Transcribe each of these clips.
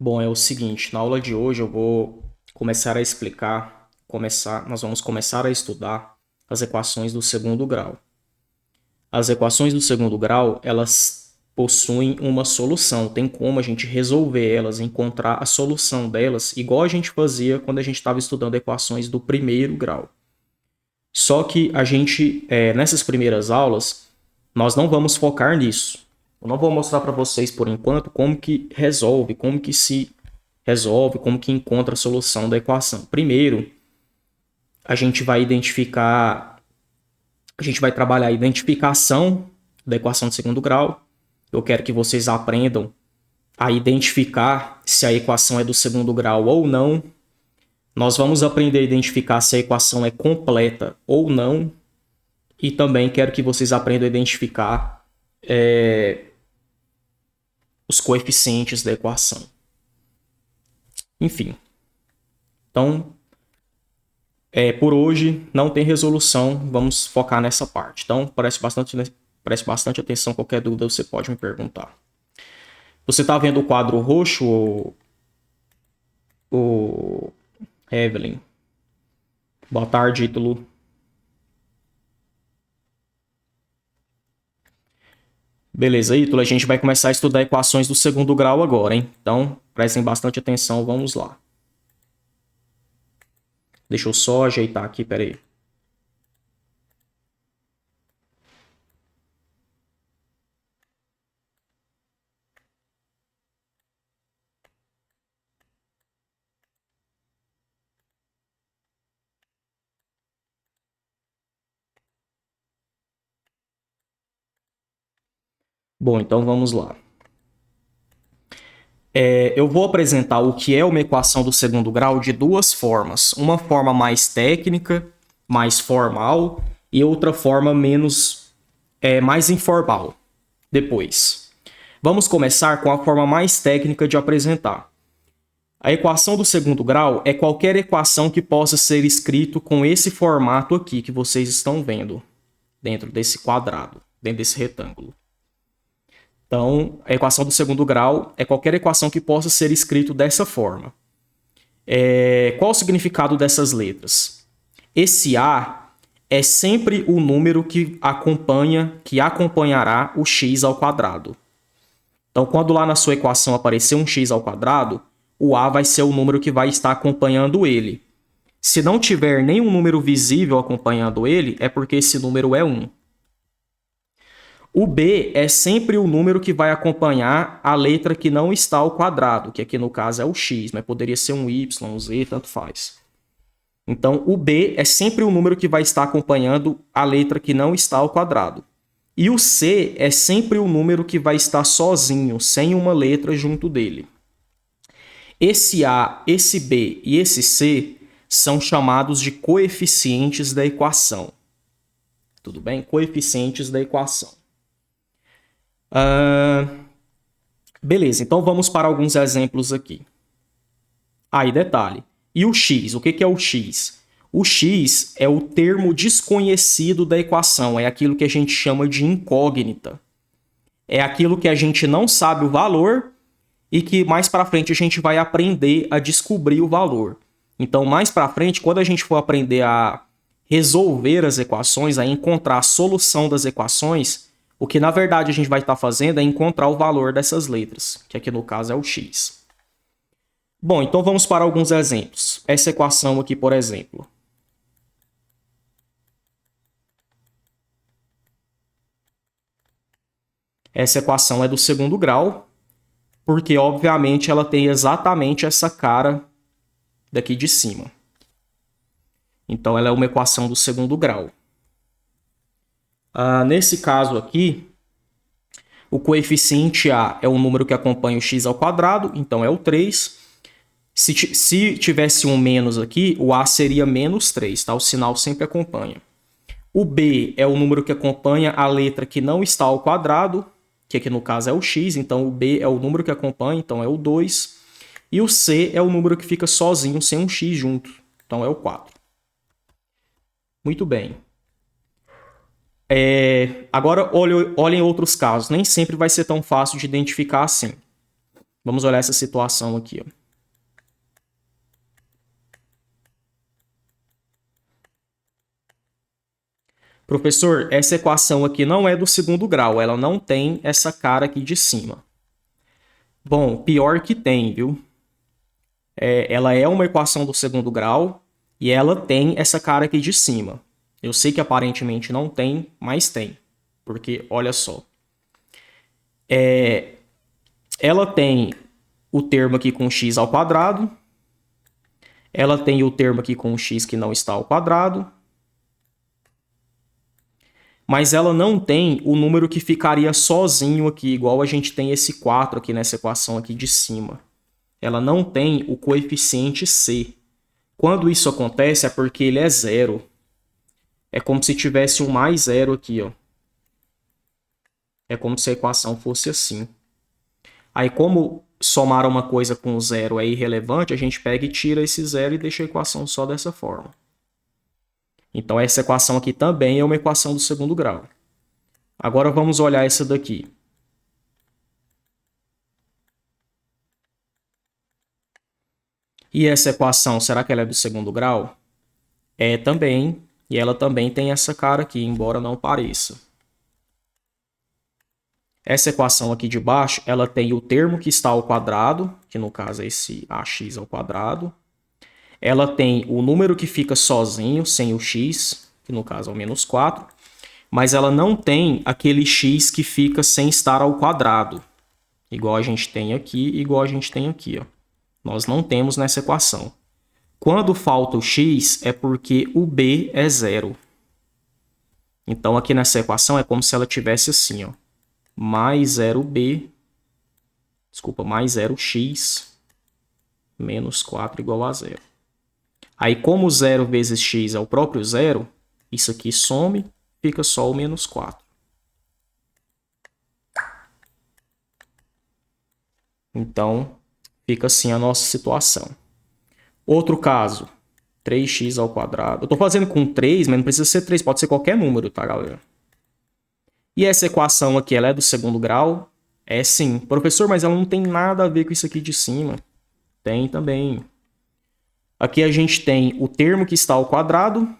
Bom, é o seguinte, na aula de hoje eu vou começar a explicar, nós vamos começar a estudar as equações do segundo grau. As equações do segundo grau, elas possuem uma solução, tem como a gente resolver elas, encontrar a solução delas, igual a gente fazia quando a gente estava estudando equações do primeiro grau. Só que nessas primeiras aulas, nós não vamos focar nisso. Eu não vou mostrar para vocês, por enquanto, como que resolve, como que se resolve, como que encontra a solução da equação. Primeiro, a gente vai identificar, a gente vai trabalhar a identificação da equação de segundo grau. Eu quero que vocês aprendam a identificar se a equação é do segundo grau ou não. Nós vamos aprender a identificar se a equação é completa ou não. E também quero que vocês aprendam a identificar os coeficientes da equação. Enfim, então por hoje não tem resolução, vamos focar nessa parte. Então preste bastante atenção, qualquer dúvida você pode me perguntar. Você está vendo o quadro roxo, ou Evelyn? Boa tarde, Ítalo. Beleza, Ítalo, a gente vai começar a estudar equações do segundo grau agora, hein? Então prestem bastante atenção, vamos lá. Deixa eu só ajeitar aqui, peraí. Bom, então vamos lá. Eu vou apresentar o que é uma equação do segundo grau de duas formas. Uma forma mais técnica, mais formal, e outra forma mais informal. Depois, vamos começar com a forma mais técnica de apresentar. A equação do segundo grau é qualquer equação que possa ser escrito com esse formato aqui que vocês estão vendo, dentro desse quadrado, dentro desse retângulo. Então, a equação do segundo grau é qualquer equação que possa ser escrito dessa forma. Qual o significado dessas letras? Esse A é sempre o número que acompanhará o x ao quadrado. Então, quando lá na sua equação aparecer um x ao quadrado, o A vai ser o número que vai estar acompanhando ele. Se não tiver nenhum número visível acompanhando ele, é porque esse número é 1. O B é sempre o número que vai acompanhar a letra que não está ao quadrado, que aqui no caso é o x, mas poderia ser um y, um z, tanto faz. Então, o B é sempre o número que vai estar acompanhando a letra que não está ao quadrado. E o C é sempre o número que vai estar sozinho, sem uma letra junto dele. Esse A, esse B e esse C são chamados de coeficientes da equação. Tudo bem? Coeficientes da equação. Beleza, então vamos para alguns exemplos aqui. Aí, detalhe. E o x? O que é o x? O x é o termo desconhecido da equação, é aquilo que a gente chama de incógnita. É aquilo que a gente não sabe o valor e que mais para frente a gente vai aprender a descobrir o valor. Então, mais para frente, quando a gente for aprender a resolver as equações, a encontrar a solução das equações, o que na verdade a gente vai estar fazendo é encontrar o valor dessas letras, que aqui no caso é o x. Bom, então vamos para alguns exemplos. Essa equação aqui, por exemplo. Essa equação é do segundo grau, porque obviamente ela tem exatamente essa cara daqui de cima. Então ela é uma equação do segundo grau. Nesse caso aqui, o coeficiente A é o número que acompanha o x ao quadrado, então é o 3. Se tivesse um menos aqui, o A seria menos 3, tá? O sinal sempre acompanha. O B é o número que acompanha a letra que não está ao quadrado, que aqui no caso é o x, então o B é o número que acompanha, então é o 2. E o C é o número que fica sozinho, sem um x junto, então é o 4. Muito bem. Agora olhem outros casos, nem sempre vai ser tão fácil de identificar assim. Vamos olhar essa situação aqui, ó. Professor, essa equação aqui não é do segundo grau, ela não tem essa cara aqui de cima. Bom, pior que tem, viu? Ela é uma equação do segundo grau e ela tem essa cara aqui de cima. Eu sei que aparentemente não tem, mas tem. Porque, olha só. Ela tem o termo aqui com x ao quadrado. Ela tem o termo aqui com x que não está ao quadrado. Mas ela não tem o número que ficaria sozinho aqui, igual a gente tem esse 4 aqui nessa equação aqui de cima. Ela não tem o coeficiente c. Quando isso acontece é porque ele é zero. É como se tivesse um mais zero aqui, ó. É como se a equação fosse assim. Aí, como somar uma coisa com zero é irrelevante, a gente pega e tira esse zero e deixa a equação só dessa forma. Então, essa equação aqui também é uma equação do segundo grau. Agora, vamos olhar essa daqui. E essa equação, será que ela é do segundo grau? É também, e ela também tem essa cara aqui, embora não pareça. Essa equação aqui de baixo, ela tem o termo que está ao quadrado, que no caso é esse ax ao quadrado. Ela tem o número que fica sozinho, sem o x, que no caso é o menos 4. Mas ela não tem aquele x que fica sem estar ao quadrado. Igual a gente tem aqui, igual a gente tem aqui, ó. Nós não temos nessa equação. Quando falta o x, é porque o b é zero. Então, aqui nessa equação é como se ela tivesse assim, ó. Mais 0b, desculpa, mais 0x menos 4 igual a zero. Aí, como 0 vezes x é o próprio zero, isso aqui some, fica só o menos 4. Então, fica assim a nossa situação. Outro caso, 3x ao quadrado. Eu estou fazendo com 3, mas não precisa ser 3, pode ser qualquer número, tá, galera? E essa equação aqui, ela é do segundo grau? É sim. Professor, mas ela não tem nada a ver com isso aqui de cima. Tem também. Aqui a gente tem o termo que está ao quadrado,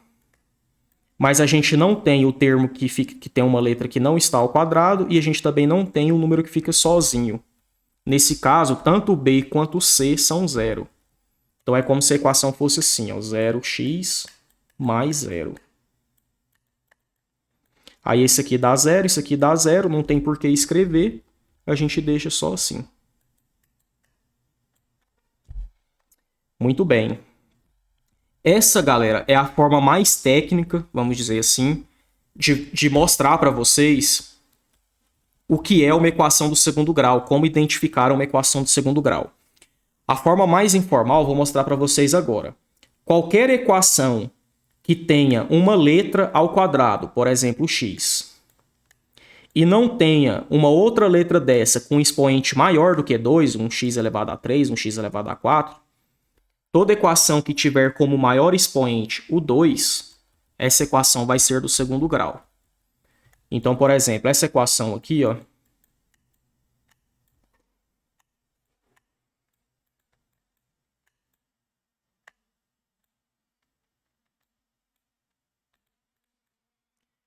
mas a gente não tem o termo que tem uma letra que não está ao quadrado, e a gente também não tem o número que fica sozinho. Nesse caso, tanto o b quanto o c são zero. Então é como se a equação fosse assim, ó, 0x mais 0. Aí esse aqui dá 0, isso aqui dá 0, não tem por que escrever, a gente deixa só assim. Muito bem. Essa, galera, é a forma mais técnica, vamos dizer assim, de mostrar para vocês o que é uma equação do segundo grau, como identificar uma equação do segundo grau. A forma mais informal vou mostrar para vocês agora. Qualquer equação que tenha uma letra ao quadrado, por exemplo, x, e não tenha uma outra letra dessa com expoente maior do que 2, um x elevado a 3, um x elevado a 4, toda equação que tiver como maior expoente o 2, essa equação vai ser do segundo grau. Então, por exemplo, essa equação aqui, ó,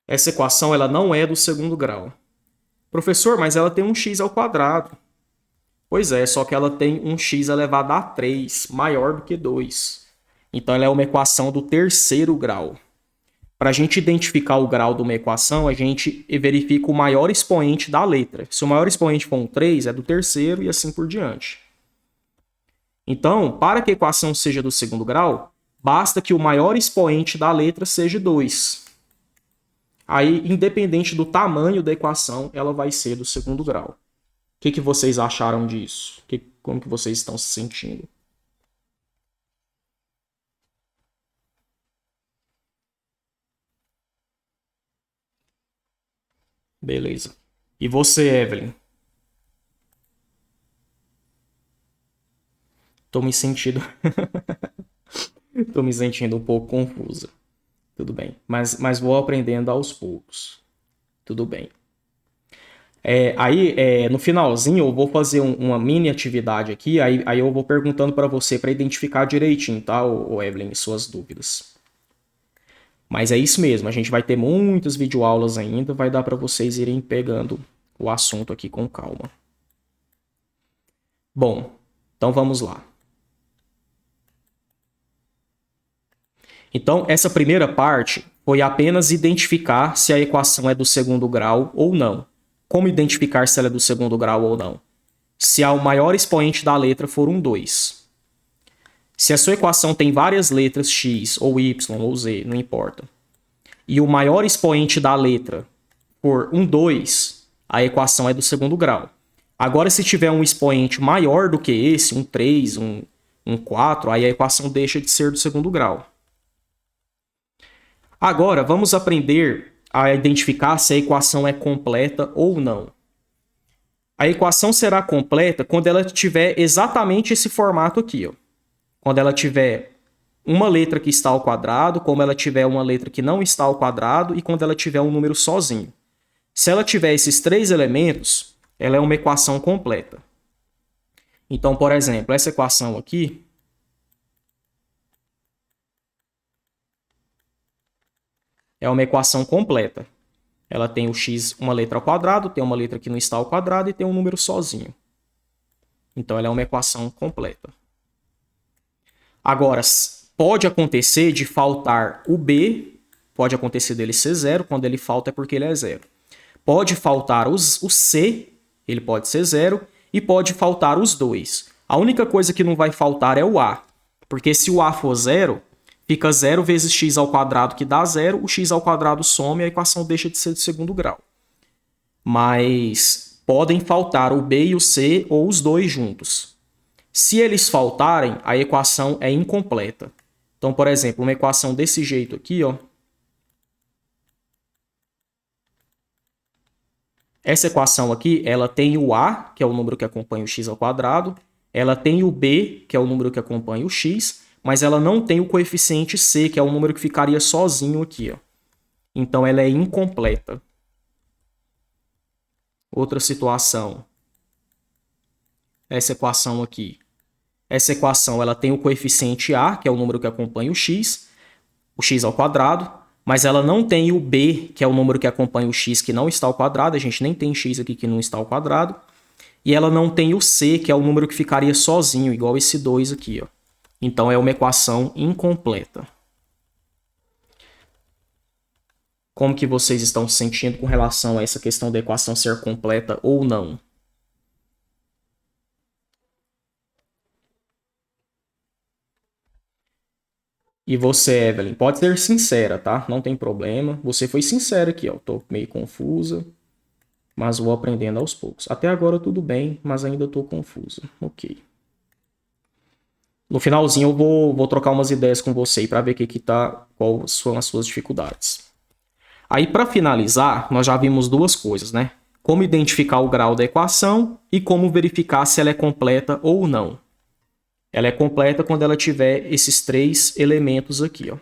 essa equação ela não é do segundo grau. Professor, mas ela tem um x ao quadrado. Pois é, só que ela tem um x elevado a 3, maior do que 2. Então ela é uma equação do terceiro grau. Para a gente identificar o grau de uma equação, a gente verifica o maior expoente da letra. Se o maior expoente for um 3, é do terceiro e assim por diante. Então, para que a equação seja do segundo grau, basta que o maior expoente da letra seja 2. Aí, independente do tamanho da equação, ela vai ser do segundo grau. O que vocês acharam disso? Como que vocês estão se sentindo? Beleza. E você, Evelyn? Tô me sentindo, tô me sentindo um pouco confusa. Tudo bem. Mas vou aprendendo aos poucos. Tudo bem. Aí, no finalzinho, eu vou fazer uma mini atividade aqui, aí eu vou perguntando para você para identificar direitinho, tá, ô Evelyn, suas dúvidas. Mas é isso mesmo, a gente vai ter muitas videoaulas ainda, vai dar para vocês irem pegando o assunto aqui com calma. Bom, então vamos lá. Então, essa primeira parte foi apenas identificar se a equação é do segundo grau ou não. Como identificar se ela é do segundo grau ou não? Se o maior expoente da letra for um 2. Se a sua equação tem várias letras x ou y ou z, não importa, e o maior expoente da letra for um 2, a equação é do segundo grau. Agora, se tiver um expoente maior do que esse, um 3, um 4, aí a equação deixa de ser do segundo grau. Agora, vamos aprender a identificar se a equação é completa ou não. A equação será completa quando ela tiver exatamente esse formato aqui, ó. Quando ela tiver uma letra que está ao quadrado, como ela tiver uma letra que não está ao quadrado e quando ela tiver um número sozinho. Se ela tiver esses três elementos, ela é uma equação completa. Então, por exemplo, essa equação aqui é uma equação completa. Ela tem o x, uma letra ao quadrado, tem uma letra que não está ao quadrado e tem um número sozinho. Então, ela é uma equação completa. Agora, pode acontecer de faltar o b, pode acontecer dele ser zero, quando ele falta é porque ele é zero. Pode faltar o c, ele pode ser zero, e pode faltar os dois. A única coisa que não vai faltar é o a, porque se o a for zero, fica 0 vezes x ao quadrado, que dá zero, o x ao quadrado some e a equação deixa de ser de segundo grau. Mas podem faltar o b e o c ou os dois juntos. Se eles faltarem, a equação é incompleta. Então, por exemplo, uma equação desse jeito aqui, ó. Essa equação aqui, ela tem o a, que é o número que acompanha o x ao quadrado, ela tem o b, que é o número que acompanha o x, mas ela não tem o coeficiente c, que é o número que ficaria sozinho aqui, ó. Então, ela é incompleta. Outra situação. Essa equação aqui. Essa equação ela tem o coeficiente a, que é o número que acompanha o x ao quadrado, mas ela não tem o b, que é o número que acompanha o x que não está ao quadrado, a gente nem tem x aqui que não está ao quadrado, e ela não tem o c, que é o número que ficaria sozinho, igual esse 2 aqui, ó. Então é uma equação incompleta. Como que vocês estão se sentindo com relação a essa questão da equação ser completa ou não? E você, Evelyn, pode ser sincera, tá? Não tem problema. Você foi sincera aqui, ó. Tô meio confusa, mas vou aprendendo aos poucos. Até agora tudo bem, mas ainda tô confusa. Ok. No finalzinho eu vou trocar umas ideias com você para ver quais são as suas dificuldades. Aí, para finalizar, nós já vimos duas coisas, né? Como identificar o grau da equação e como verificar se ela é completa ou não. Ela é completa quando ela tiver esses três elementos aqui, ó.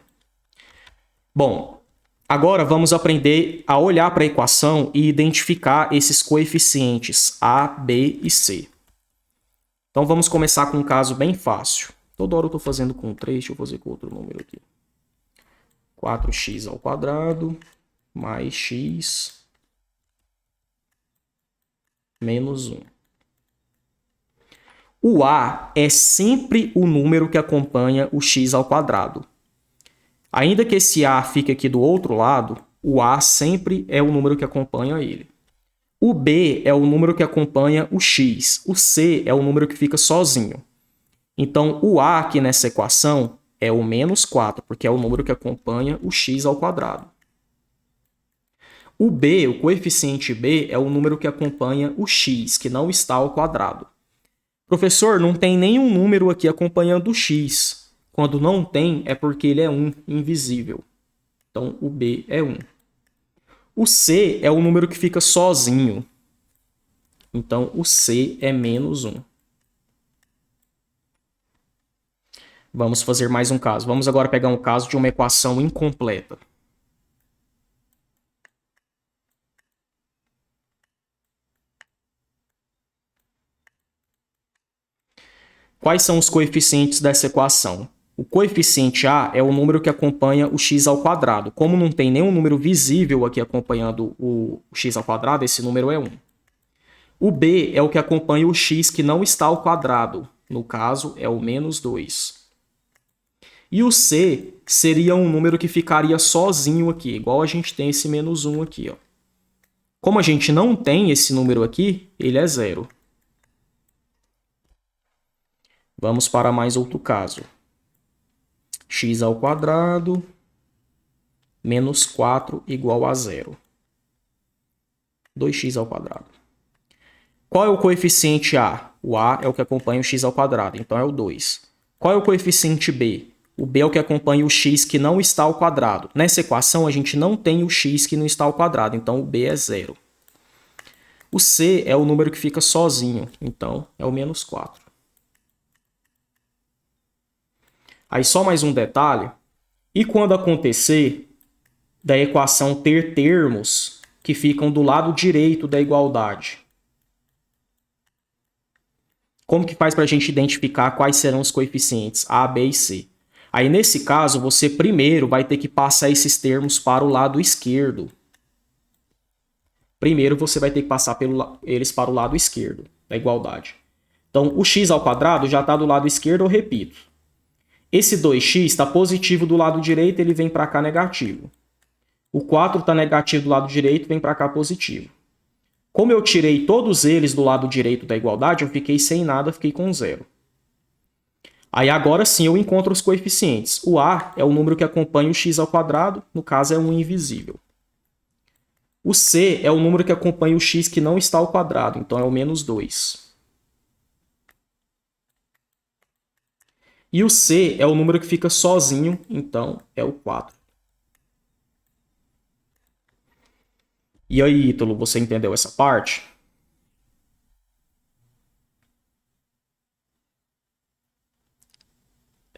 Bom, agora vamos aprender a olhar para a equação e identificar esses coeficientes a, b e c. Então vamos começar com um caso bem fácil. Toda hora eu estou fazendo com 3, deixa eu fazer com outro número aqui. 4x ao quadrado mais x menos 1. O a é sempre o número que acompanha o x ao quadrado. Ainda que esse a fique aqui do outro lado, o a sempre é o número que acompanha ele. O b é o número que acompanha o x. O c é o número que fica sozinho. Então, o a aqui nessa equação é o menos 4, porque é o número que acompanha o x ao quadrado. O b, o coeficiente b, é o número que acompanha o x, que não está ao quadrado. Professor, não tem nenhum número aqui acompanhando o x. Quando não tem, é porque ele é 1, invisível. Então, o b é 1. O c é o número que fica sozinho. Então, o c é menos 1. Vamos fazer mais um caso. Vamos agora pegar um caso de uma equação incompleta. Quais são os coeficientes dessa equação? O coeficiente A é o número que acompanha o x ao quadrado. Como não tem nenhum número visível aqui acompanhando o x ao quadrado, esse número é 1. O B é o que acompanha o x que não está ao quadrado. No caso, é o menos 2. E o C seria um número que ficaria sozinho aqui, igual a gente tem esse menos 1 aqui. Ó. Como a gente não tem esse número aqui, ele é 0. Vamos para mais outro caso. X ao quadrado menos 4 igual a 0. 2x ao quadrado. Qual é o coeficiente A? O A é o que acompanha o x ao quadrado, então é o 2. Qual é o coeficiente B? O B é o que acompanha o x que não está ao quadrado. Nessa equação, a gente não tem o x que não está ao quadrado, então o B é 0. O C é o número que fica sozinho, então é o menos 4. Aí só mais um detalhe. E quando acontecer da equação ter termos que ficam do lado direito da igualdade? Como que faz para a gente identificar quais serão os coeficientes A, B e C? Aí, nesse caso, você primeiro vai ter que passar esses termos para o lado esquerdo. Primeiro, você vai ter que passar eles para o lado esquerdo da igualdade. Então, o x ao quadrado já está do lado esquerdo, eu repito. Esse 2x está positivo do lado direito, ele vem para cá negativo. O 4 está negativo do lado direito, vem para cá positivo. Como eu tirei todos eles do lado direito da igualdade, eu fiquei sem nada, fiquei com 0. Aí agora sim eu encontro os coeficientes. O A é o número que acompanha o x ao quadrado, no caso é um invisível. O C é o número que acompanha o x que não está ao quadrado, então é o menos 2. E o C é o número que fica sozinho, então é o 4. E aí, Ítalo, você entendeu essa parte?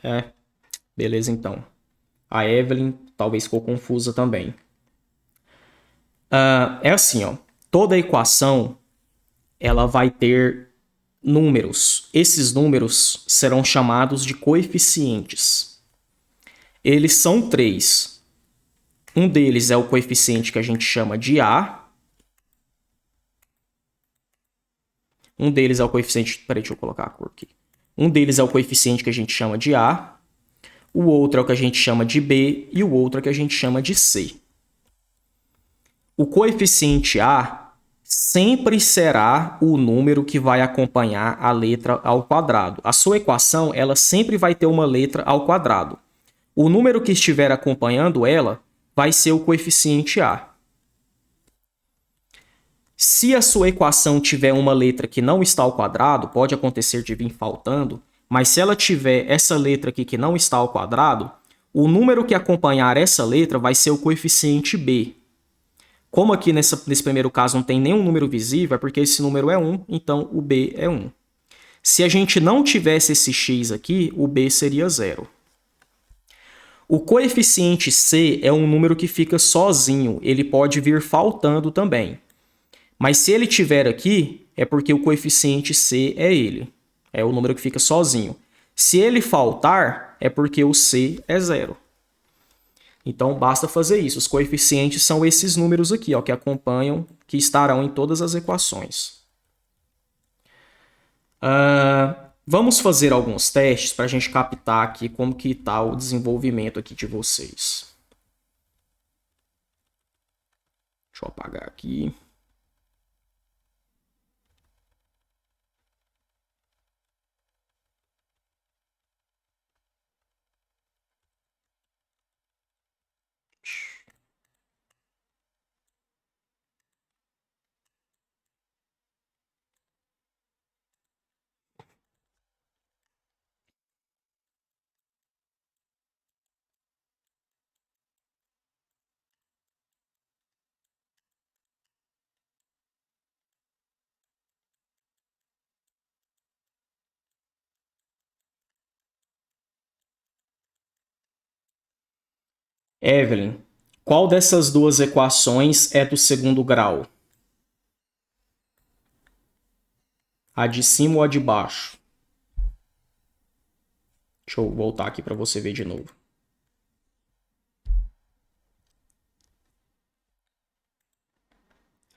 É, beleza então. A Evelyn talvez ficou confusa também. É assim, ó. Toda equação ela vai ter números. Esses números serão chamados de coeficientes. Eles são 3. Um deles é o coeficiente que a gente chama de A. Um deles é o coeficiente... Peraí, deixa eu colocar a cor aqui. Um deles é o coeficiente que a gente chama de A. O outro é o que a gente chama de B. E o outro é o que a gente chama de C. O coeficiente A sempre será o número que vai acompanhar a letra ao quadrado. A sua equação, ela sempre vai ter uma letra ao quadrado. O número que estiver acompanhando ela vai ser o coeficiente A. Se a sua equação tiver uma letra que não está ao quadrado, pode acontecer de vir faltando, mas se ela tiver essa letra aqui que não está ao quadrado, o número que acompanhar essa letra vai ser o coeficiente B. Como aqui nesse primeiro caso não tem nenhum número visível, é porque esse número é 1, então o B é 1. Se a gente não tivesse esse x aqui, o B seria 0. O coeficiente C é um número que fica sozinho, ele pode vir faltando também. Mas se ele tiver aqui, é porque o coeficiente C é ele. É o número que fica sozinho. Se ele faltar, é porque o C é 0. Então, basta fazer isso. Os coeficientes são esses números aqui, ó, que acompanham, que estarão em todas as equações. Vamos fazer alguns testes para a gente captar aqui como que está o desenvolvimento aqui de vocês. Deixa eu apagar aqui. Evelyn, qual dessas duas equações é do segundo grau? A de cima ou a de baixo? Deixa eu voltar aqui para você ver de novo.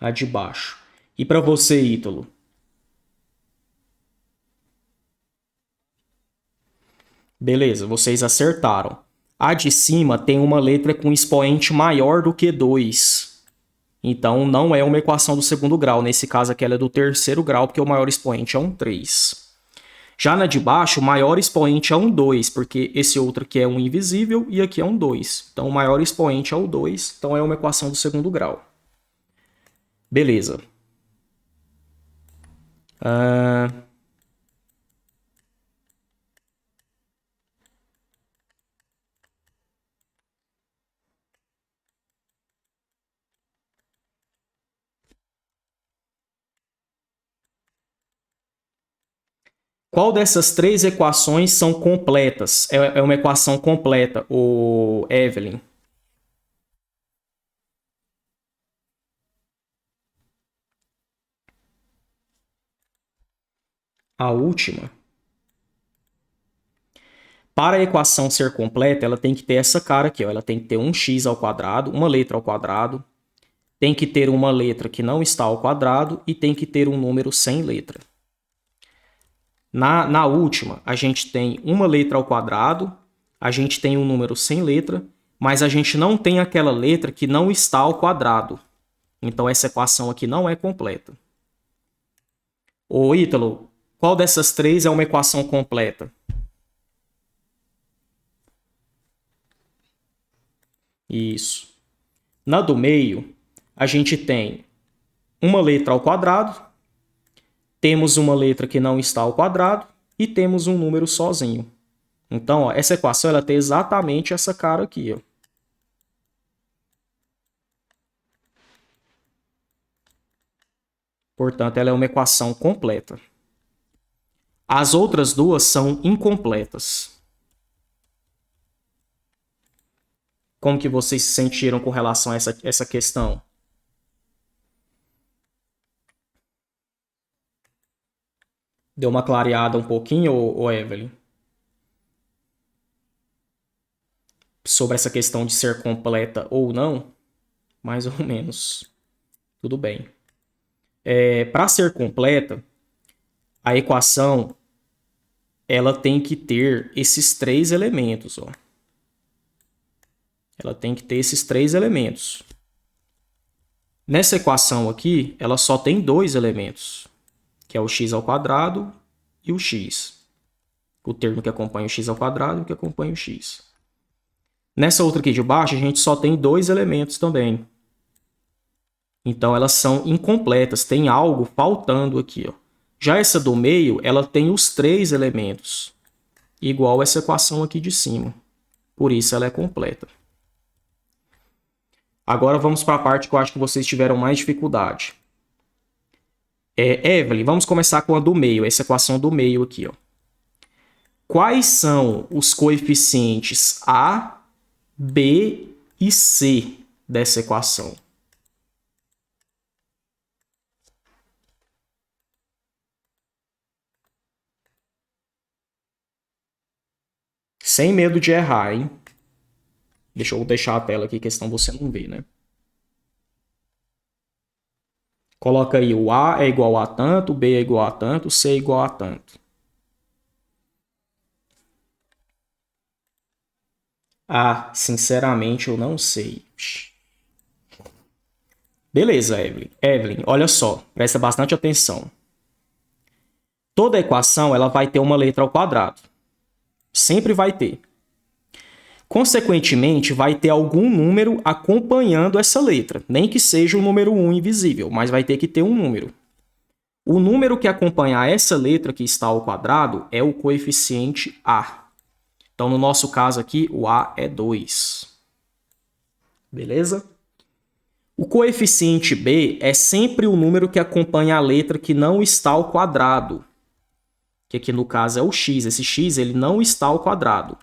A de baixo. E para você, Ítalo? Beleza, vocês acertaram. A de cima tem uma letra com expoente maior do que 2. Então não é uma equação do segundo grau. Nesse caso aqui ela é do terceiro grau, porque o maior expoente é um 3. Já na de baixo, o maior expoente é um 2, porque esse outro aqui é um invisível e aqui é um 2. Então o maior expoente é o 2, então é uma equação do segundo grau. Beleza. Qual dessas três equações são completas? É uma equação completa, o Evelyn. A última. Para a equação ser completa, ela tem que ter essa cara aqui, ó. Ela tem que ter um x ao quadrado, uma letra ao quadrado, tem que ter uma letra que não está ao quadrado e tem que ter um número sem letra. Na última, a gente tem uma letra ao quadrado, a gente tem um número sem letra, mas a gente não tem aquela letra que não está ao quadrado. Então essa equação aqui não é completa. Ô Ítalo, qual dessas três é uma equação completa? Isso. Na do meio, a gente tem uma letra ao quadrado, temos uma letra que não está ao quadrado e temos um número sozinho. Então, ó, essa equação ela tem exatamente essa cara aqui. Ó. Portanto, ela é uma equação completa. As outras duas são incompletas. Como que vocês se sentiram com relação a essa questão? Deu uma clareada um pouquinho, ô Evelyn? Sobre essa questão de ser completa ou não? Mais ou menos. Tudo bem. Para ser completa, a equação ela tem que ter esses três elementos. Ó. Ela tem que ter esses três elementos. Nessa equação aqui, ela só tem dois elementos, que é o x ao quadrado e o x. O termo que acompanha o x ao quadrado e o que acompanha o x. Nessa outra aqui de baixo, a gente só tem dois elementos também. Então, elas são incompletas, tem algo faltando aqui. Ó. Já essa do meio, ela tem os três elementos, igual essa equação aqui de cima. Por isso, ela é completa. Agora, vamos para a parte que eu acho que vocês tiveram mais dificuldade. Evelyn, vamos começar com a do meio, essa equação do meio aqui. Ó. Quais são os coeficientes A, B e C dessa equação? Sem medo de errar, hein? Deixa eu deixar a tela aqui, questão você não vê, né? Coloca aí, o A é igual a tanto, o B é igual a tanto, o C é igual a tanto. Ah, sinceramente, eu não sei. Beleza, Evelyn. Evelyn, olha só, presta bastante atenção. Toda equação ela vai ter uma letra ao quadrado. Sempre vai ter. Consequentemente, vai ter algum número acompanhando essa letra. Nem que seja o número 1 invisível, mas vai ter que ter um número. O número que acompanhar essa letra que está ao quadrado é o coeficiente A. Então, no nosso caso aqui, o A é 2. Beleza? O coeficiente B é sempre o número que acompanha a letra que não está ao quadrado. Que aqui no caso é o x. Esse x ele não está ao quadrado.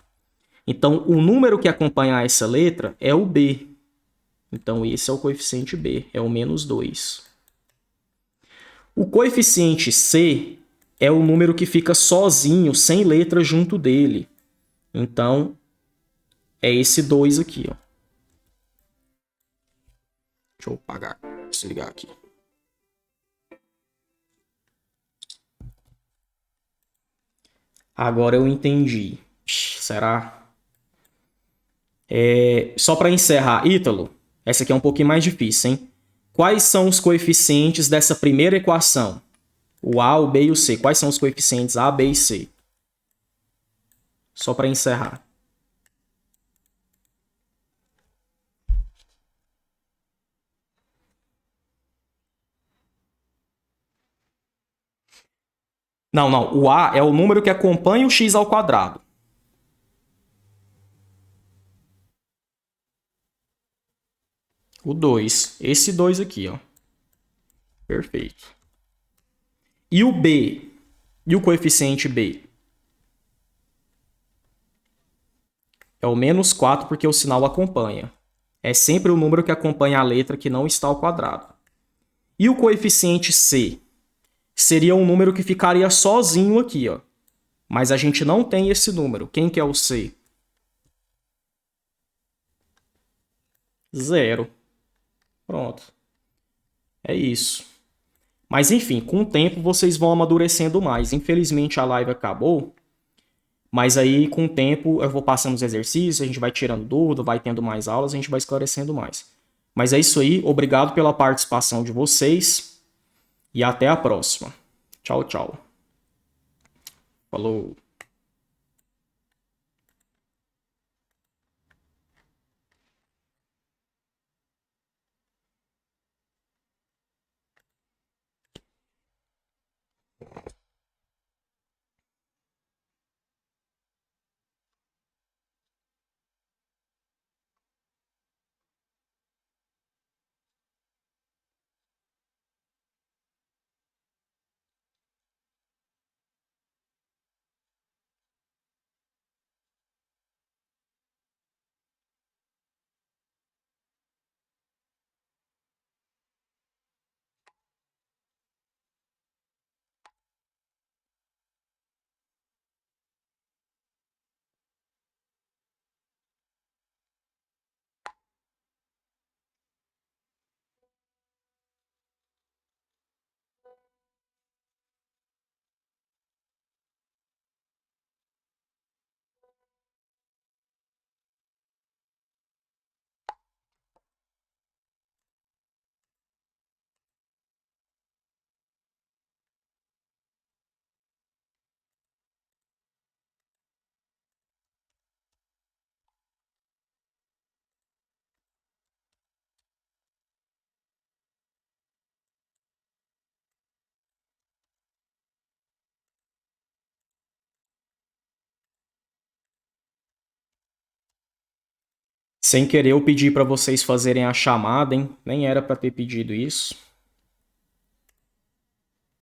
Então, o número que acompanha essa letra é o B. Então, esse é o coeficiente B, é o menos 2. O coeficiente C é o número que fica sozinho, sem letra junto dele. Então, é esse 2 aqui, ó. Deixa eu apagar, desligar aqui. Agora eu entendi. Será? Só para encerrar, Ítalo, essa aqui é um pouquinho mais difícil, hein? Quais são os coeficientes dessa primeira equação? O A, o B e o C. Quais são os coeficientes A, B e C? Só para encerrar. Não, não. O A é o número que acompanha o x ao quadrado. O 2. Esse 2 aqui, ó. Perfeito. E o B? E o coeficiente B? É o menos 4 porque o sinal acompanha. É sempre o número que acompanha a letra que não está ao quadrado. E o coeficiente C? Seria um número que ficaria sozinho aqui, ó. Mas a gente não tem esse número. Quem que é o C? 0. Pronto. É isso. Mas enfim, com o tempo vocês vão amadurecendo mais. Infelizmente a live acabou, mas aí com o tempo eu vou passando os exercícios, a gente vai tirando dúvida, vai tendo mais aulas, a gente vai esclarecendo mais. Mas é isso aí, obrigado pela participação de vocês e até a próxima. Tchau, tchau. Falou. Sem querer eu pedi para vocês fazerem a chamada, hein? Nem era para ter pedido isso.